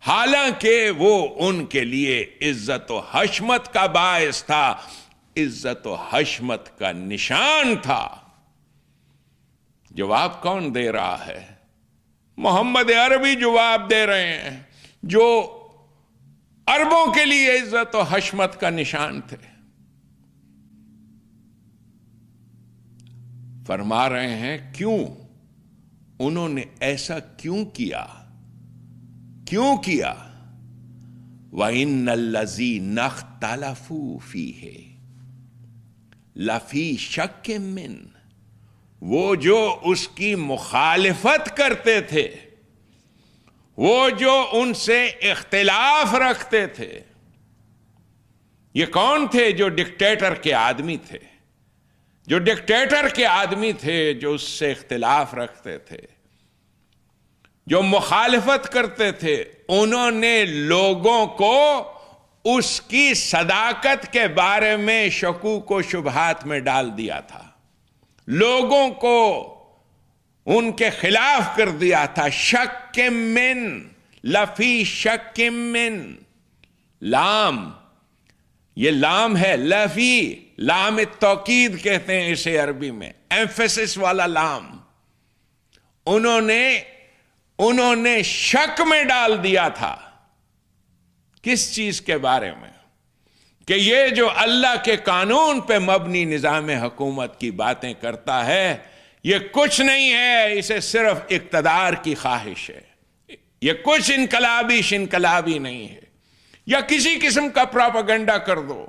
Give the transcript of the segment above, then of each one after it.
حالانکہ وہ ان کے لیے عزت و حشمت کا باعث تھا، عزت و حشمت کا نشان تھا۔ جواب کون دے رہا ہے؟ محمد عربی جواب دے رہے ہیں، جو عربوں کے لیے عزت و حشمت کا نشان تھے۔ فرما رہے ہیں کیوں انہوں نے ایسا کیوں کیا؟ کیوں کیا؟ وَإِنَّ الَّذِينَ اخْتَلَفُوا فِيهِ لَفِي شَكٍّ مِّنْهُ، وہ جو اس کی مخالفت کرتے تھے، وہ جو ان سے اختلاف رکھتے تھے، یہ کون تھے؟ جو ڈکٹیٹر کے آدمی تھے، جو ڈکٹیٹر کے آدمی تھے، جو اس سے اختلاف رکھتے تھے، جو مخالفت کرتے تھے، انہوں نے لوگوں کو اس کی صداقت کے بارے میں شکوک و شبہات میں ڈال دیا تھا، لوگوں کو ان کے خلاف کر دیا تھا۔ شک من، لفی شک من، لام، یہ لام ہے، لفی، لام توکید کہتے ہیں اسے عربی میں، ایمفیسس والا لام۔ انہوں نے شک میں ڈال دیا تھا۔ کس چیز کے بارے میں؟ کہ یہ جو اللہ کے قانون پہ مبنی نظام حکومت کی باتیں کرتا ہے، یہ کچھ نہیں ہے، اسے صرف اقتدار کی خواہش ہے، یہ کچھ انقلابی نہیں ہے، یا کسی قسم کا پروپیگنڈا کر دو۔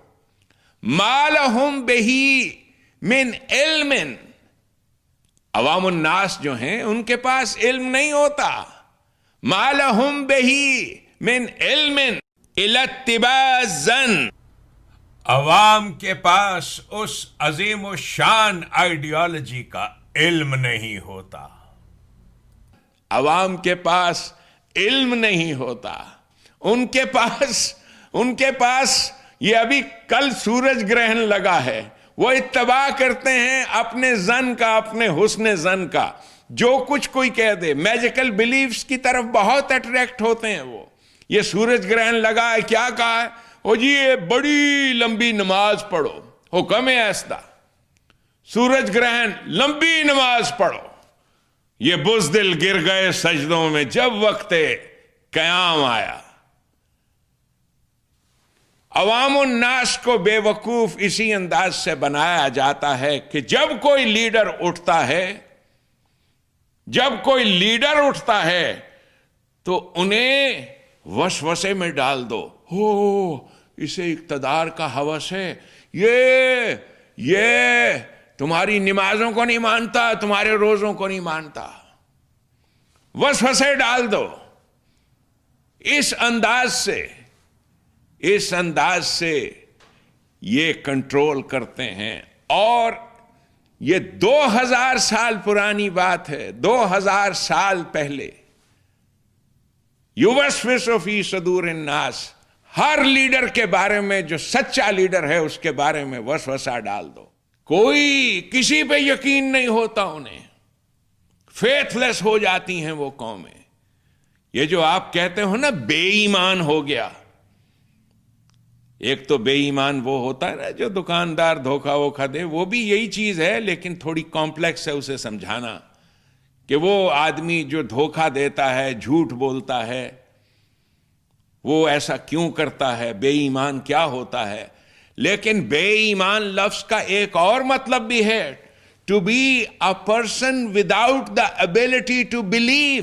ما لہم بہی من علم، عوام الناس جو ہیں ان کے پاس علم نہیں ہوتا۔ ما لہم بہی من علم الا اتباع الظن، عوام کے پاس اس عظیم و شان آئیڈیالوجی کا علم نہیں ہوتا، عوام کے پاس علم نہیں ہوتا۔ ان کے پاس یہ ابھی کل سورج گرہن لگا ہے، وہ اتباع کرتے ہیں اپنے ظن کا، اپنے حسن ظن کا، جو کچھ کوئی کہہ دے، میجیکل بلیفز کی طرف بہت اٹریکٹ ہوتے ہیں۔ وہ یہ سورج گرہن لگا ہے، کیا کہا ہے؟ وہ جی یہ بڑی لمبی نماز پڑھو، حکم ہے ایسا، سورج گرہن، لمبی نماز پڑھو۔ یہ بزدل گر گئے سجدوں میں جب وقت قیام آیا۔ عوام الناس کو بے وقوف اسی انداز سے بنایا جاتا ہے کہ جب کوئی لیڈر اٹھتا ہے تو انہیں وسوسے میں ڈال دو، ہو اسے اقتدار کا ہوس ہے، یہ تمہاری نمازوں کو نہیں مانتا، تمہارے روزوں کو نہیں مانتا، وسوسے ڈال دو۔ اس انداز سے یہ کنٹرول کرتے ہیں، اور یہ 2000 سال پرانی بات ہے۔ 2000 سال پہلے یوسوس فی صدور الناس، ہر لیڈر کے بارے میں، جو سچا لیڈر ہے اس کے بارے میں وسوسہ ڈال دو، کوئی کسی پہ یقین نہیں ہوتا، انہیں فیتھ لیس ہو جاتی ہیں وہ قومیں۔ یہ جو آپ کہتے ہو نا بے ایمان ہو گیا، ایک تو بے ایمان وہ ہوتا ہے نا جو دکاندار دھوکہ ووکھا دے، وہ بھی یہی چیز ہے، لیکن تھوڑی کمپلیکس ہے اسے سمجھانا، کہ وہ آدمی جو دھوکہ دیتا ہے، جھوٹ بولتا ہے، وہ ایسا کیوں کرتا ہے، بے ایمان کیا ہوتا ہے۔ لیکن بے ایمان لفظ کا ایک اور مطلب بھی ہے، to be a person without the ability to believe,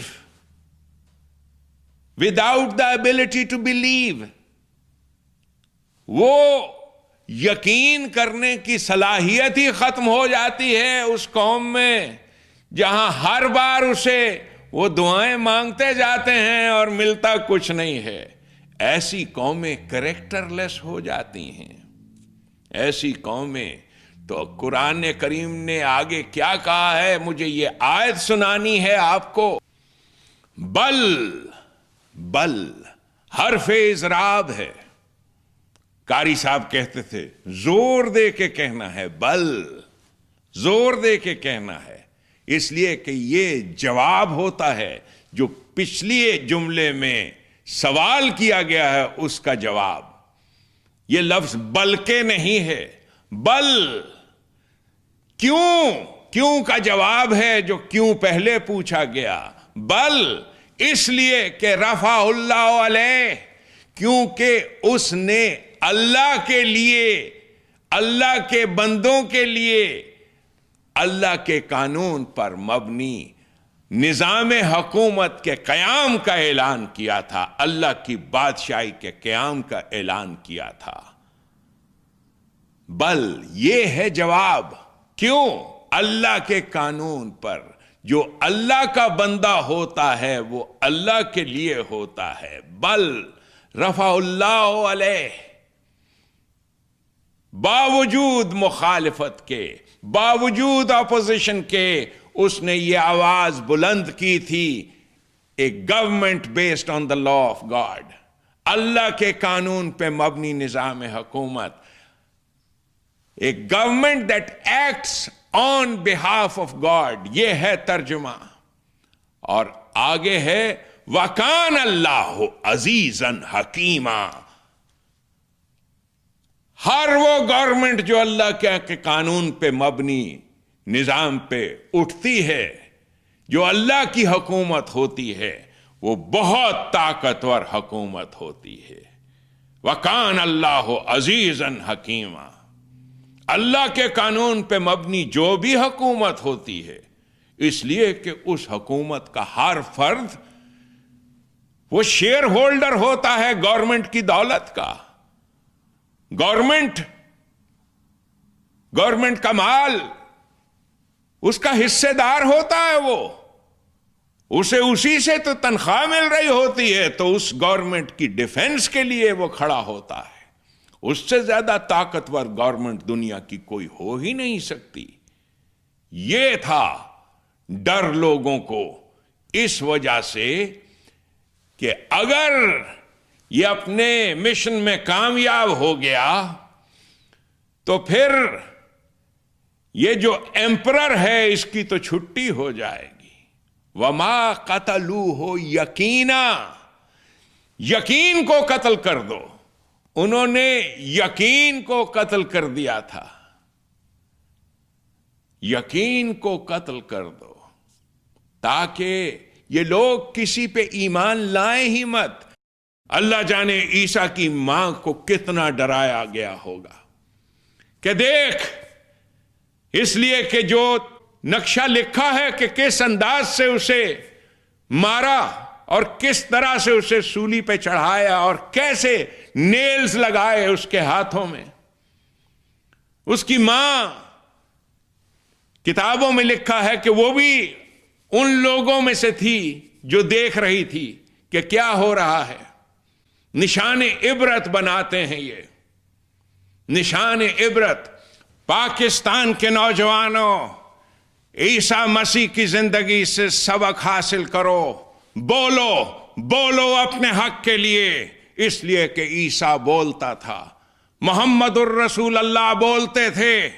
without the ability to believe, وہ یقین کرنے کی صلاحیت ہی ختم ہو جاتی ہے اس قوم میں، جہاں ہر بار اسے وہ دعائیں مانگتے جاتے ہیں اور ملتا کچھ نہیں ہے۔ ایسی قومیں کریکٹر لیس ہو جاتی ہیں، ایسی قومیں۔ تو قرآن کریم نے آگے کیا کہا ہے، مجھے یہ آیت سنانی ہے آپ کو۔ بل حرف اضراب ہے، قاری صاحب کہتے تھے زور دے کے کہنا ہے، بل زور دے کے کہنا ہے، اس لیے کہ یہ جواب ہوتا ہے جو پچھلی جملے میں سوال کیا گیا ہے اس کا جواب. یہ لفظ بلکہ نہیں ہے، بل. کیوں کا جواب ہے جو کیوں پہلے پوچھا گیا. بل اس لیے کہ رفع اللہ علیہ، کیونکہ اس نے اللہ کے لیے، اللہ کے بندوں کے لیے اللہ کے قانون پر مبنی نظام حکومت کے قیام کا اعلان کیا تھا، اللہ کی بادشاہی کے قیام کا اعلان کیا تھا. بل یہ ہے جواب. کیوں؟ اللہ کے قانون پر. جو اللہ کا بندہ ہوتا ہے وہ اللہ کے لیے ہوتا ہے. بل رفع اللہ علیہ، باوجود مخالفت کے، باوجود اپوزیشن کے، اس نے یہ آواز بلند کی تھی. A government based on the law of God, اللہ کے قانون پہ مبنی نظام حکومت. A government that acts on behalf of God, یہ ہے ترجمہ. اور آگے ہے وَكَانَ اللَّهُ عَزِيزًا حَكِيمًا. ہر وہ گورنمنٹ جو اللہ کے قانون پہ مبنی نظام پہ اٹھتی ہے، جو اللہ کی حکومت ہوتی ہے، وہ بہت طاقتور حکومت ہوتی ہے. وَكَانَ اللَّهُ عَزِيزًا حَكِيمًا. اللہ کے قانون پہ مبنی جو بھی حکومت ہوتی ہے، اس لیے کہ اس حکومت کا ہر فرد وہ شیئر ہولڈر ہوتا ہے گورنمنٹ کی دولت کا. گورنمنٹ کا مال اس کا حصے دار ہوتا ہے. وہ اسے اسی سے تو تنخواہ مل رہی ہوتی ہے، تو اس گورنمنٹ کی ڈیفنس کے لیے وہ کھڑا ہوتا ہے. اس سے زیادہ طاقتور گورنمنٹ دنیا کی کوئی ہو ہی نہیں سکتی. یہ تھا ڈر لوگوں کو اس وجہ سے کہ اگر یہ اپنے مشن میں کامیاب ہو گیا تو پھر یہ جو ایمپرر ہے اس کی تو چھٹی ہو جائے گی. وما قتلوہ یقینا، یقین کو قتل کر دو. انہوں نے یقین کو قتل کر دیا تھا. یقین کو قتل کر دو تاکہ یہ لوگ کسی پہ ایمان لائیں ہی مت. اللہ جانے عیسیٰ کی ماں کو کتنا ڈرایا گیا ہوگا کہ دیکھ، اس لیے کہ جو نقشہ لکھا ہے کہ کس انداز سے اسے مارا اور کس طرح سے اسے سولی پہ چڑھایا اور کیسے نیلز لگائے اس کے ہاتھوں میں. اس کی ماں، کتابوں میں لکھا ہے کہ وہ بھی ان لوگوں میں سے تھی جو دیکھ رہی تھی کہ کیا ہو رہا ہے. نشان عبرت بناتے ہیں یہ نشان عبرت. پاکستان کے نوجوانوں، عیسیٰ مسیح کی زندگی سے سبق حاصل کرو. بولو اپنے حق کے لیے، اس لیے کہ عیسیٰ بولتا تھا، محمد الرسول اللہ بولتے تھے.